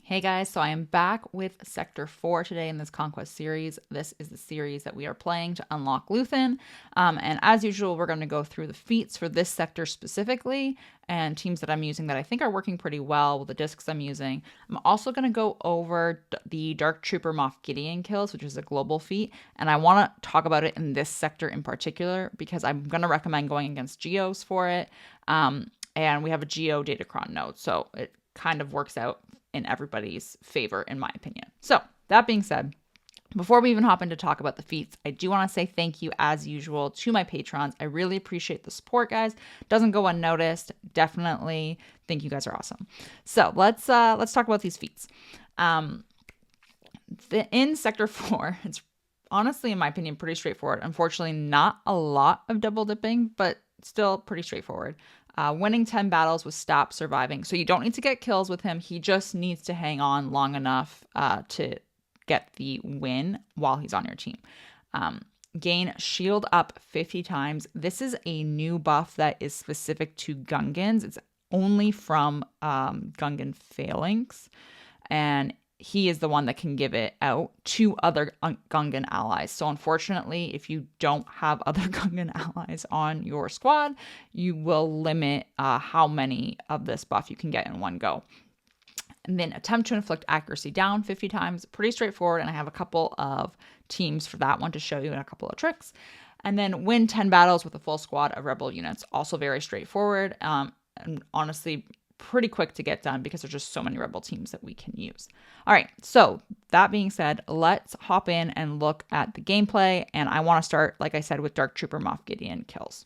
Hey guys, so I am back with Sector 4 today in this Conquest series. This is the series that we are playing to unlock Luthen. And as usual, we're going to go through the feats for this sector specifically and teams that I'm using that I think are working pretty well with the discs I'm using. I'm also going to go over the Dark Trooper Moff Gideon kills, which is a global feat. And I want to talk about it in this sector in particular because I'm going to recommend going against Geos for it. And we have a Geo Datacron node, so it kind of works out in everybody's favor, in my opinion. So that being said, before we even hop in to talk about the feats, I do want to say thank you as usual to my patrons. I really appreciate the support, guys. Doesn't go unnoticed. Definitely think you guys are awesome. So let's talk about these feats. In Sector 4, it's honestly, in my opinion, pretty straightforward. Unfortunately, not a lot of double dipping, but still pretty straightforward. Winning 10 battles with STAP Surviving. So you don't need to get kills with him. He just needs to hang on long enough to get the win while he's on your team. Gain shield up 50 times. This is a new buff that is specific to Gungans. It's only from Gungan phalanx. And he is the one that can give it out to other Gungan allies. So unfortunately, if you don't have other Gungan allies on your squad, you will limit how many of this buff you can get in one go. And then attempt to inflict accuracy down 50 times. Pretty straightforward, and I have a couple of teams for that one to show you and a couple of tricks. And then win 10 battles with a full squad of rebel units. Also very straightforward, and honestly pretty quick to get done because there's just so many rebel teams that we can use. All right, so that being said, let's hop in and look at the gameplay. And I want to start, like I said, with Dark Trooper Moff Gideon kills.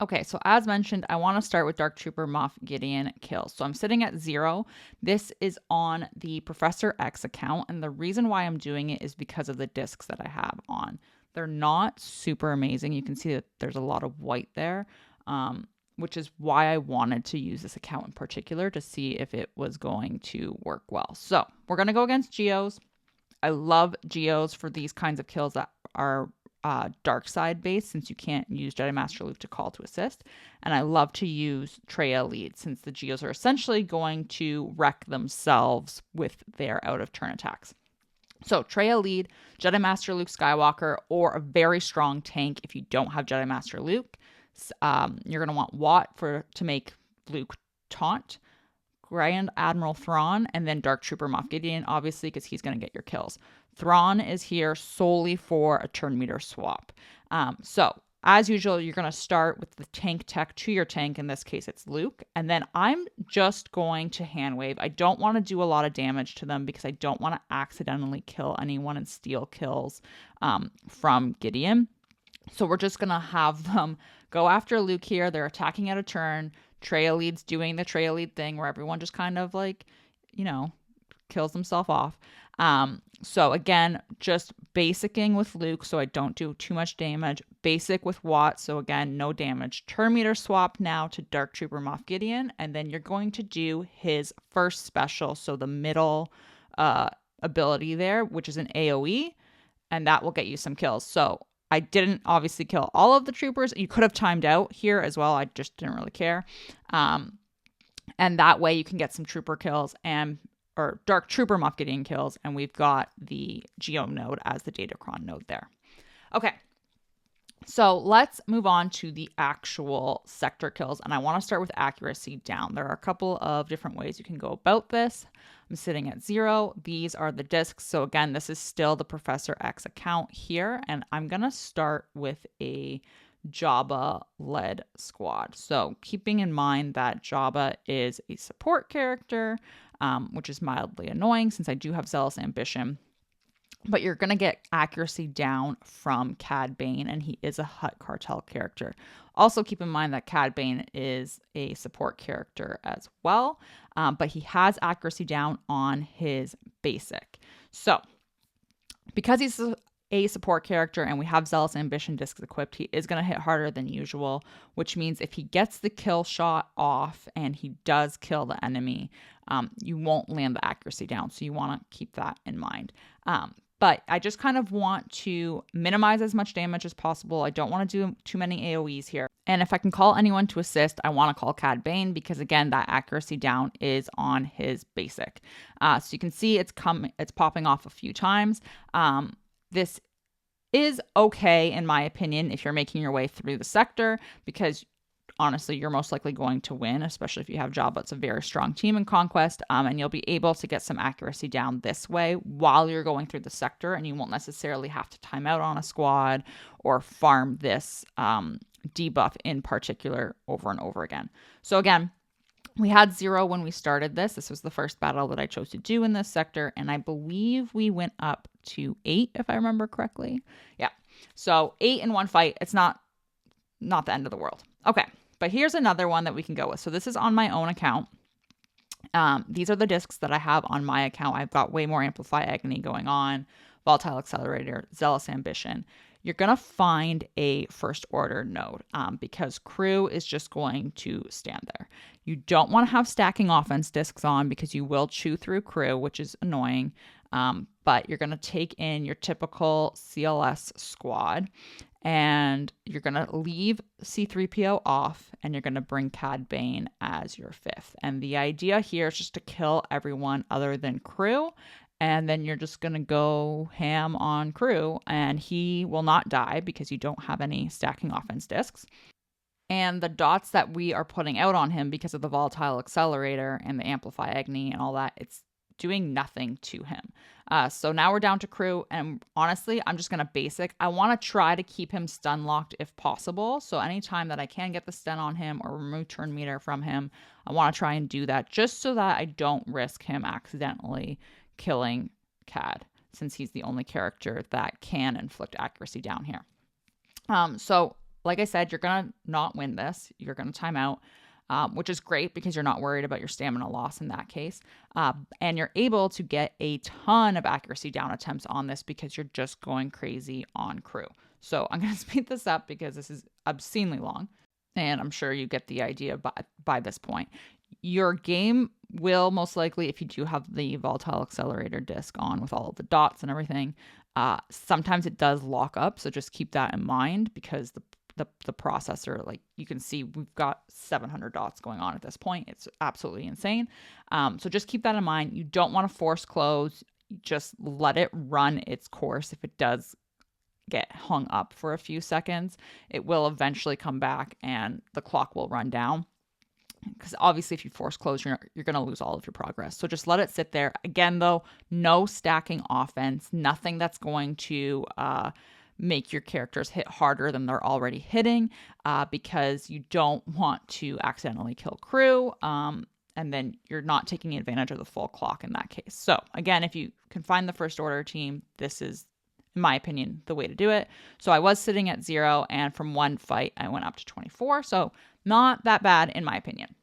Okay, so as mentioned, I want to start with Dark Trooper Moff Gideon kills. So I'm sitting at 0. This is on the Professor X account, and the reason why I'm doing it is because of the discs that I have on. They're not super amazing. You can see that there's a lot of white there. Which is why I wanted to use this account in particular to see if it was going to work well. So we're going to go against Geos. I love Geos for these kinds of kills that are dark side based, since you can't use Jedi Master Luke to call to assist. And I love to use Traya lead, since the Geos are essentially going to wreck themselves with their out of turn attacks. So Traya lead, Jedi Master Luke Skywalker, or a very strong tank if you don't have Jedi Master Luke. You're going to want Watt to make Luke taunt, Grand Admiral Thrawn, and then Dark Trooper Moff Gideon, obviously, because he's going to get your kills. Thrawn is here solely for a turn meter swap. So, as usual, you're going to start with the tank tech to your tank. In this case, it's Luke. And then I'm just going to hand wave. I don't want to do a lot of damage to them because I don't want to accidentally kill anyone and steal kills from Gideon. So we're just going to have them go after Luke here. They're attacking at a turn. Traya lead's doing the Traya lead thing where everyone just kind of like, kills themselves off. So again, just basicing with Luke so I don't do too much damage. Basic with Watt, so again, no damage. Turn meter swap now to Dark Trooper Moff Gideon, and then you're going to do his first special, so the middle ability there, which is an AoE, and that will get you some kills. So I didn't obviously kill all of the troopers. You could have timed out here as well. I just didn't really care. And that way you can get some trooper kills or Dark Trooper Moff Gideon kills. And we've got the Geo node as the Datacron node there. Okay. So let's move on to the actual sector kills. And I want to start with accuracy down. There are a couple of different ways you can go about this. I'm sitting at 0. These are the discs. So again, this is still the Professor X account here. And I'm going to start with a Jabba-led squad. So keeping in mind that Jabba is a support character, which is mildly annoying since I do have Zealous Ambition. But you're going to get accuracy down from Cad Bane, and he is a Hutt Cartel character. Also keep in mind that Cad Bane is a support character as well, but he has accuracy down on his basic. So because he's a support character and we have Zealous Ambition discs equipped, he is going to hit harder than usual, which means if he gets the kill shot off and he does kill the enemy, you won't land the accuracy down. So you want to keep that in mind. But I just kind of want to minimize as much damage as possible. I don't want to do too many AoEs here. And if I can call anyone to assist, I want to call Cad Bane because, again, that accuracy down is on his basic. So you can see it's popping off a few times. This is okay, in my opinion, if you're making your way through the sector, because honestly, you're most likely going to win, especially if you have Jabba. It's a very strong team in Conquest, and you'll be able to get some accuracy down this way while you're going through the sector, and you won't necessarily have to time out on a squad or farm this debuff in particular over and over again. So again, we had 0 when we started this. This was the first battle that I chose to do in this sector, and I believe we went up to 8, if I remember correctly. Yeah, so 8 in one fight. It's not the end of the world. Okay, but here's another one that we can go with. So this is on my own account. These are the discs that I have on my account. I've got way more Amplify Agony going on, Volatile Accelerator, Zealous Ambition. You're going to find a first order node because crew is just going to stand there. You don't want to have stacking offense discs on because you will chew through crew, which is annoying. But you're going to take in your typical CLS squad and you're going to leave C-3PO off and you're going to bring Cad Bane as your 5th. And the idea here is just to kill everyone other than crew. And then you're just going to go ham on crew and he will not die because you don't have any stacking offense discs. And the dots that we are putting out on him because of the Volatile Accelerator and the Amplify Agony and all that, it's doing nothing to him. So now we're down to crew, and honestly, I'm just going to basic. I want to try to keep him stun locked if possible. So anytime that I can get the stun on him or remove turn meter from him, I want to try and do that just so that I don't risk him accidentally killing Cad, since he's the only character that can inflict accuracy down here. So like I said, you're going to not win this. You're going to time out. Which is great because you're not worried about your stamina loss in that case. And you're able to get a ton of accuracy down attempts on this because you're just going crazy on crew. So I'm going to speed this up because this is obscenely long. And I'm sure you get the idea by this point. Your game will most likely, if you do have the Volatile Accelerator disc on with all of the dots and everything, sometimes it does lock up. So just keep that in mind because the processor, like you can see, we've got 700 dots going on at this point. It's absolutely insane. So just keep that in mind. You don't want to force close. Just let it run its course. If it does get hung up for a few seconds, it will eventually come back and the clock will run down. Because obviously if you force close, you're going to lose all of your progress. So just let it sit there. Again, though, no stacking offense, nothing that's going to make your characters hit harder than they're already hitting because you don't want to accidentally kill crew. And then you're not taking advantage of the full clock in that case. So again, if you can find the first order team, this is, in my opinion, the way to do it. So I was sitting at 0, and from one fight, I went up to 24. So not that bad, in my opinion.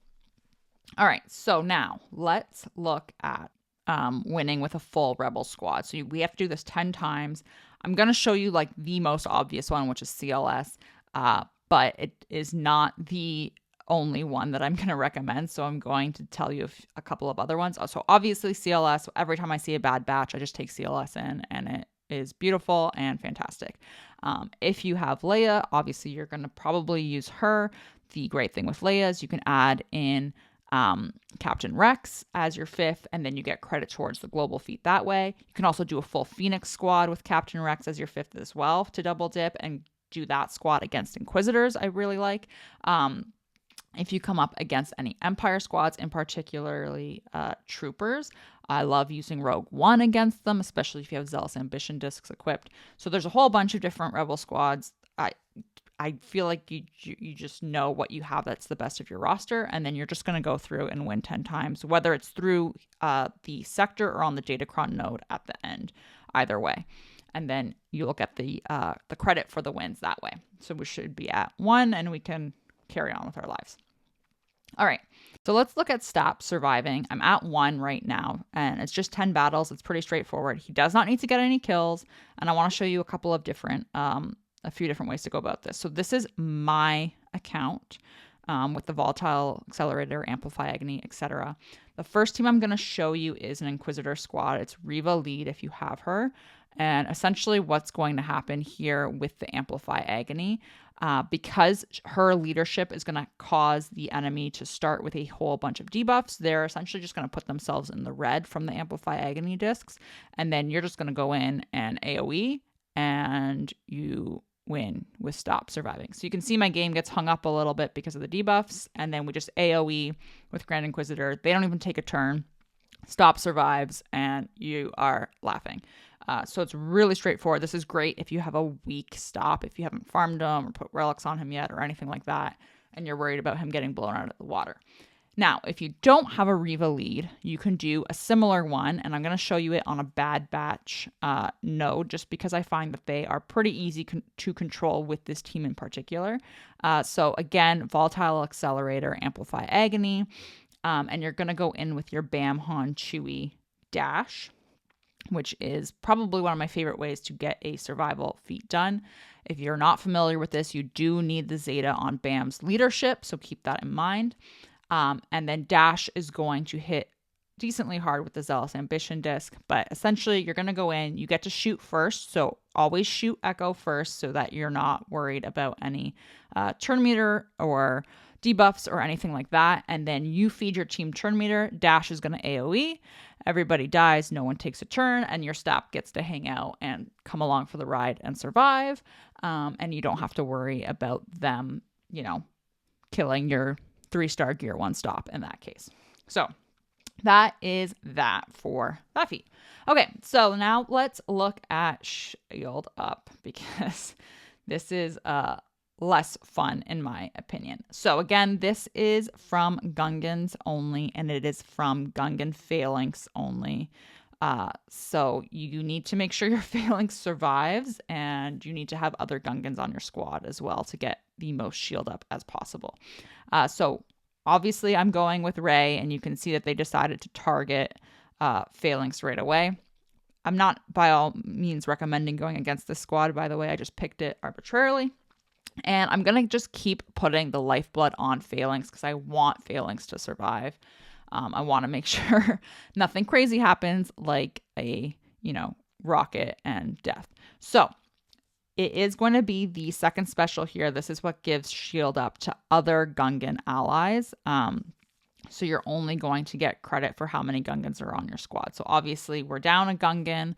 All right, so now let's look at winning with a full Rebel squad. So we have to do this 10 times. I'm going to show you like the most obvious one, which is CLS, but it is not the only one that I'm going to recommend. So I'm going to tell you a couple of other ones. So obviously CLS, every time I see a bad batch, I just take CLS in and it is beautiful and fantastic. If you have Leia, obviously you're going to probably use her. The great thing with Leia is you can add in Captain Rex as your 5th, and then you get credit towards the global feat that way. You can also do a full Phoenix squad with Captain Rex as your 5th as well to double dip and do that squad against Inquisitors. I really like. If you come up against any Empire squads, in particularly Troopers, I love using Rogue One against them, especially if you have Zealous Ambition discs equipped. So there's a whole bunch of different Rebel squads. I feel like you just know what you have that's the best of your roster, and then you're just going to go through and win 10 times, whether it's through the sector or on the Datacron node at the end, either way. And then you look at the credit for the wins that way. So we should be at 1, and we can carry on with our lives. All right, so let's look at STAP surviving. I'm at 1 right now, and it's just 10 battles. It's pretty straightforward. He does not need to get any kills, and I want to show you a couple of different a few different ways to go about this. So this is my account with the Volatile Accelerator, Amplify Agony, etc. The first team I'm going to show you is an Inquisitor squad. It's Reva lead if you have her. And essentially what's going to happen here with the Amplify Agony, because her leadership is going to cause the enemy to start with a whole bunch of debuffs, they're essentially just going to put themselves in the red from the Amplify Agony discs. And then you're just going to go in and AoE, and you win with Stop Surviving. So you can see my game gets hung up a little bit because of the debuffs, and then we just AoE with Grand Inquisitor. They don't even take a turn. Stop survives, and you are laughing. So it's really straightforward. This is great if you have a weak Stop, if you haven't farmed him or put relics on him yet or anything like that, and you're worried about him getting blown out of the water. Now, if you don't have a Reva lead, you can do a similar one, and I'm going to show you it on a Bad Batch node, just because I find that they are pretty easy to control with this team in particular. So again, Volatile Accelerator, Amplify Agony, and you're going to go in with your Bam Han Chewie dash, which is probably one of my favorite ways to get a survival feat done. If you're not familiar with this, you do need the Zeta on Bam's leadership, so keep that in mind. And then dash is going to hit decently hard with the Zealous Ambition disc, but essentially you're going to go in, you get to shoot first, so always shoot Echo first so that you're not worried about any turn meter or debuffs or anything like that, and then you feed your team turn meter. Dash is going to AoE, everybody dies, no one takes a turn, and your STAP gets to hang out and come along for the ride and survive, and you don't have to worry about them, killing your 3-star Gear 1 Stop in that case. So that is that for that feat. Okay, so now let's look at Shield Up, because this is less fun in my opinion. So again, this is from Gungans only, and it is from Gungan Phalanx only. So you need to make sure your Phalanx survives, and you need to have other Gungans on your squad as well to get the most shield up as possible. So obviously I'm going with Rey, and you can see that they decided to target Phalanx right away. I'm not by all means recommending going against this squad, by the way. I just picked it arbitrarily. And I'm going to just keep putting the lifeblood on Phalanx because I want Phalanx to survive. I want to make sure nothing crazy happens like a, rocket and death. So it is going to be the second special here. This is what gives shield up to other Gungan allies. So you're only going to get credit for how many Gungans are on your squad. So obviously we're down a Gungan,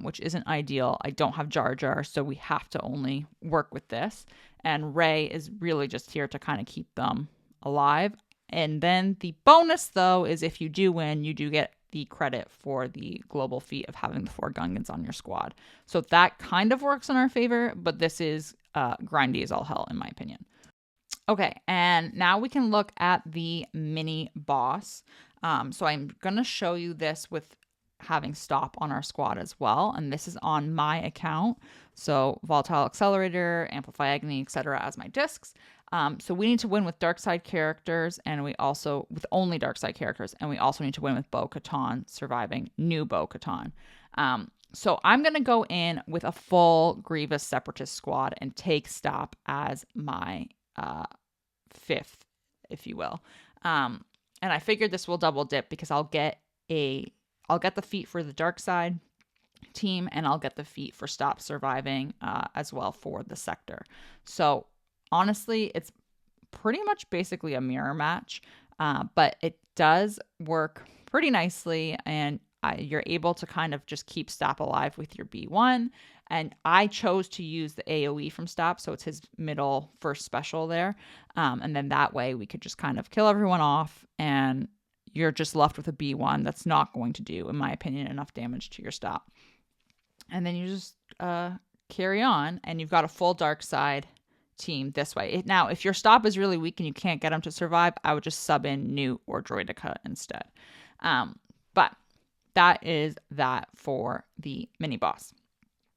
which isn't ideal. I don't have Jar Jar, so we have to only work with this. And Rey is really just here to kind of keep them alive. And then the bonus, though, is if you do win, you do get the credit for the global feat of having the 4 Gungans on your squad. So that kind of works in our favor, but this is grindy as all hell, in my opinion. Okay, and now we can look at the mini boss. So I'm going to show you this with having Stop on our squad as well, and this is on my account. So Volatile Accelerator, Amplify Agony, etc. as my discs. So we need to win with dark side characters, and we also with only dark side characters, and we also need to win with Bo-Katan surviving new Bo-Katan. So I'm gonna go in with a full Grievous Separatist squad and take Stop as my 5th, if you will. And I figured this will double dip because I'll get the feat for the dark side team, and I'll get the feat for Stop Surviving as well for the sector. So honestly, it's pretty much basically a mirror match, but it does work pretty nicely, and you're able to kind of just keep Stop alive with your B1. And I chose to use the AoE from Stop, so it's his middle first special there. And then that way we could just kind of kill everyone off, and you're just left with a B1 that's not going to do, in my opinion, enough damage to your Stop. And then you just carry on, and you've got a full dark side team this way. Now, if your Stop is really weak and you can't get him to survive, I would just sub in Newt or Droidica instead. But that is that for the mini boss.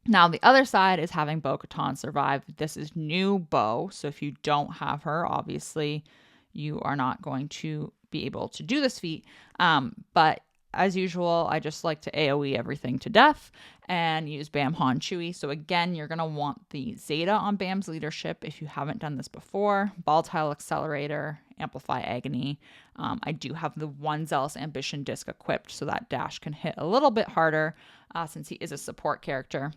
Now, the other side is having Bo-Katan survive. This is new Bo, so if you don't have her, obviously you are not going to be able to do this feat. But as usual, I just like to AoE everything to death and use Bam Han Chewie. So again, you're going to want the Zeta on Bam's leadership if you haven't done this before. Volatile Accelerator, Amplify Agony. I do have the 1 Zealous Ambition disc equipped, so that dash can hit a little bit harder since he is a support character.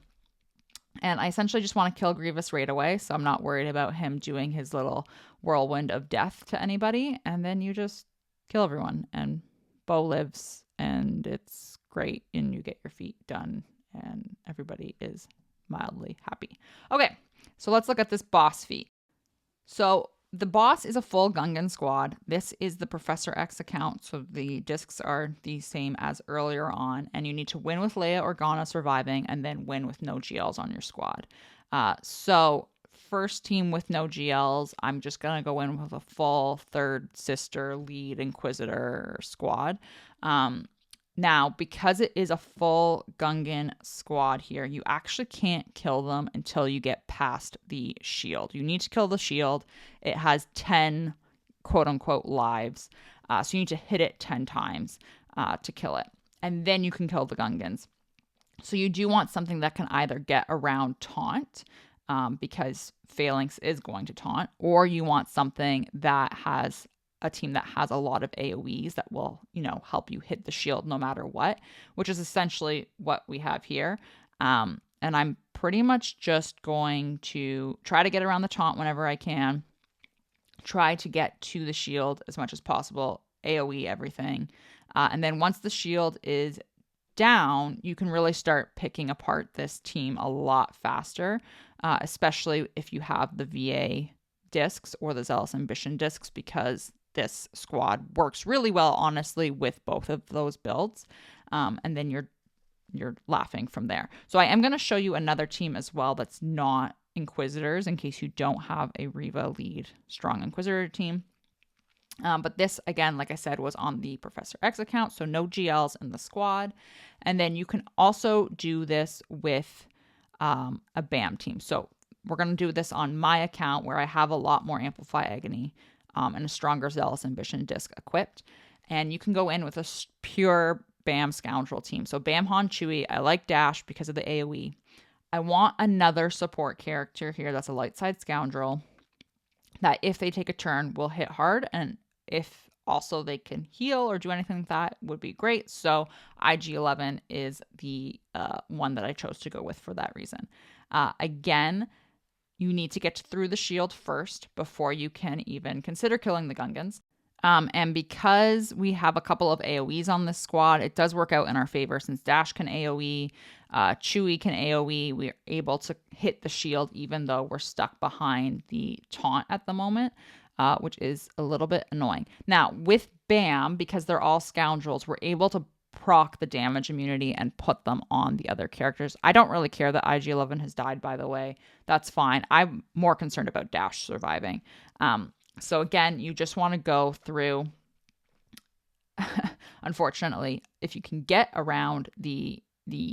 And I essentially just want to kill Grievous right away, so I'm not worried about him doing his little whirlwind of death to anybody. And then you just kill everyone, and Bo lives, and it's great, and you get your feat done, and everybody is mildly happy. Okay, so let's look at this boss feat. So the boss is a full Gungan squad. This is the Professor X account, so the discs are the same as earlier on, and you need to win with Leia or Ghana surviving, and then win with no GLs on your squad. So first team with no GLs, I'm just gonna go in with a full third sister lead Inquisitor squad. Now, because it is a full Gungan squad here, you actually can't kill them until you get past the shield. You need to kill the shield. It has 10 quote unquote lives. So you need to hit it 10 times to kill it. And then you can kill the Gungans. So you do want something that can either get around taunt, because Phalanx is going to taunt, or you want something that has a team that has a lot of AoEs that will, help you hit the shield no matter what, which is essentially what we have here. And I'm pretty much just going to try to get around the taunt whenever I can, try to get to the shield as much as possible, AoE everything. And then once the shield is down, you can really start picking apart this team a lot faster, especially if you have the VA discs or the Zealous Ambition discs, because this squad works really well, honestly, with both of those builds. And then you're laughing from there. So I am going to show you another team as well that's not Inquisitors, in case you don't have a Reva lead strong Inquisitor team. But this, again, like I said, was on the Professor X account, so no GLs in the squad. And then you can also do this with a BAM team. So we're going to do this on my account, where I have a lot more Amplify Agony and a stronger Zealous Ambition disc equipped. And you can go in with a pure BAM Scoundrel team. So BAM Han Chewie, I like Dash because of the AoE. I want another support character here that's a light side Scoundrel that if they take a turn will hit hard, and if also they can heal or do anything like that would be great. So IG-11 is the one that I chose to go with for that reason. Again, you need to get through the shield first before you can even consider killing the Gungans. And because we have a couple of AoEs on this squad, it does work out in our favor, since Dash can AoE, Chewie can AoE. We're able to hit the shield even though we're stuck behind the taunt at the moment, which is a little bit annoying. Now, with BAM, because they're all Scoundrels, we're able to proc the damage immunity and put them on the other characters. I don't really care that IG-11 has died, by the way. That's fine. I'm more concerned about Dash surviving. So again, you just want to go through, unfortunately, if you can get around the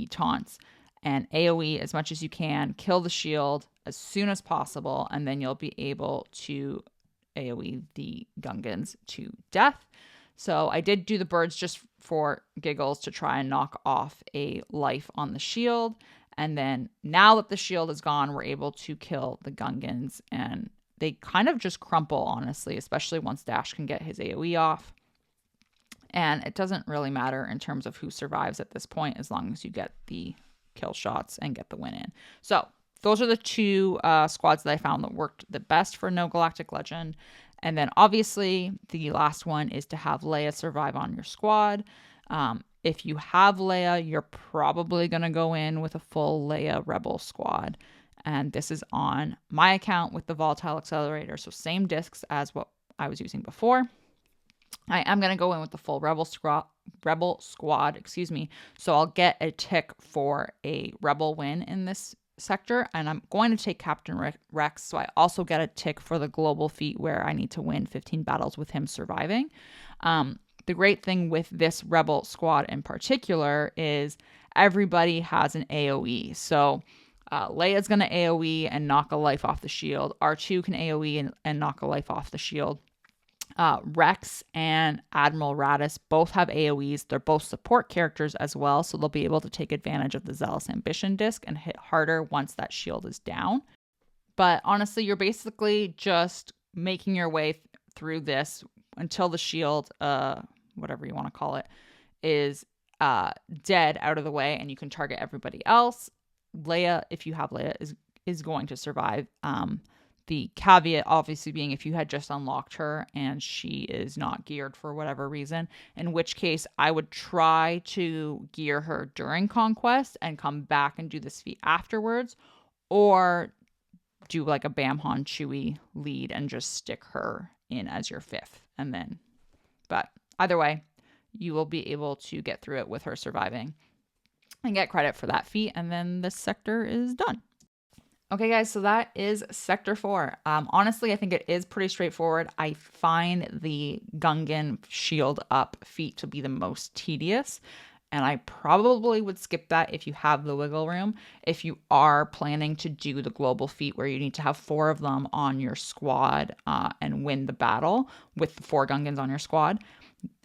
taunts and AoE as much as you can, kill the shield as soon as possible, and then you'll be able to AoE the Gungans to death. So I did do the birds just for giggles to try and knock off a life on the shield. And then now that the shield is gone, we're able to kill the Gungans, and they kind of just crumple, honestly, especially once Dash can get his AoE off. And it doesn't really matter in terms of who survives at this point, as long as you get the kill shots and get the win in. So those are the two squads that I found that worked the best for No Galactic Legend. And then obviously the last one is to have Leia survive on your squad. If you have Leia, you're probably going to go in with a full Leia Rebel squad. And this is on my account with the Volatile Accelerator. So same discs as what I was using before. I am going to go in with the full Rebel squad, So I'll get a tick for a Rebel win in this sector, and I'm going to take Captain Rex, so I also get a tick for the global feat where I need to win 15 battles with him surviving. The great thing with this Rebel squad in particular is everybody has an AoE. So Leia's going to AoE and knock a life off the shield. R2 can AoE and knock a life off the shield. Rex and Admiral Raddus both have AoEs. They're both support characters as well, so they'll be able to take advantage of the Zealous Ambition disc and hit harder once that shield is down. But honestly, you're basically just making your way through this until the shield, whatever you want to call it, is dead out of the way, and you can target everybody else. Leia, if you have Leia, is going to survive. The caveat obviously being if you had just unlocked her and she is not geared for whatever reason, in which case I would try to gear her during Conquest and come back and do this feat afterwards, or do like a Bamhan Chewie lead and just stick her in as your 5th. And then, but either way, you will be able to get through it with her surviving and get credit for that feat. And then this sector is done. Okay, guys, so that is Sector 4. Honestly, I think it is pretty straightforward. I find the Gungan shield up feat to be the most tedious, and I probably would skip that if you have the wiggle room. If you are planning to do the global feat where you need to have 4 of them on your squad and win the battle with the 4 Gungans on your squad,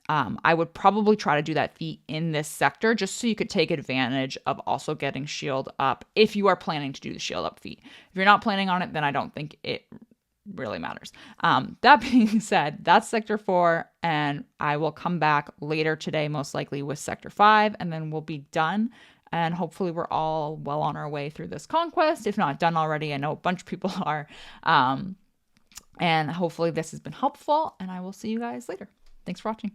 I would probably try to do that feat in this sector just so you could take advantage of also getting shield up if you are planning to do the shield up feat. If you're not planning on it, then I don't think it really matters. That being said, that's Sector 4, and I will come back later today, most likely with Sector 5, and then we'll be done. And hopefully we're all well on our way through this conquest. If not done already, I know a bunch of people are. And hopefully this has been helpful, and I will see you guys later. Thanks for watching.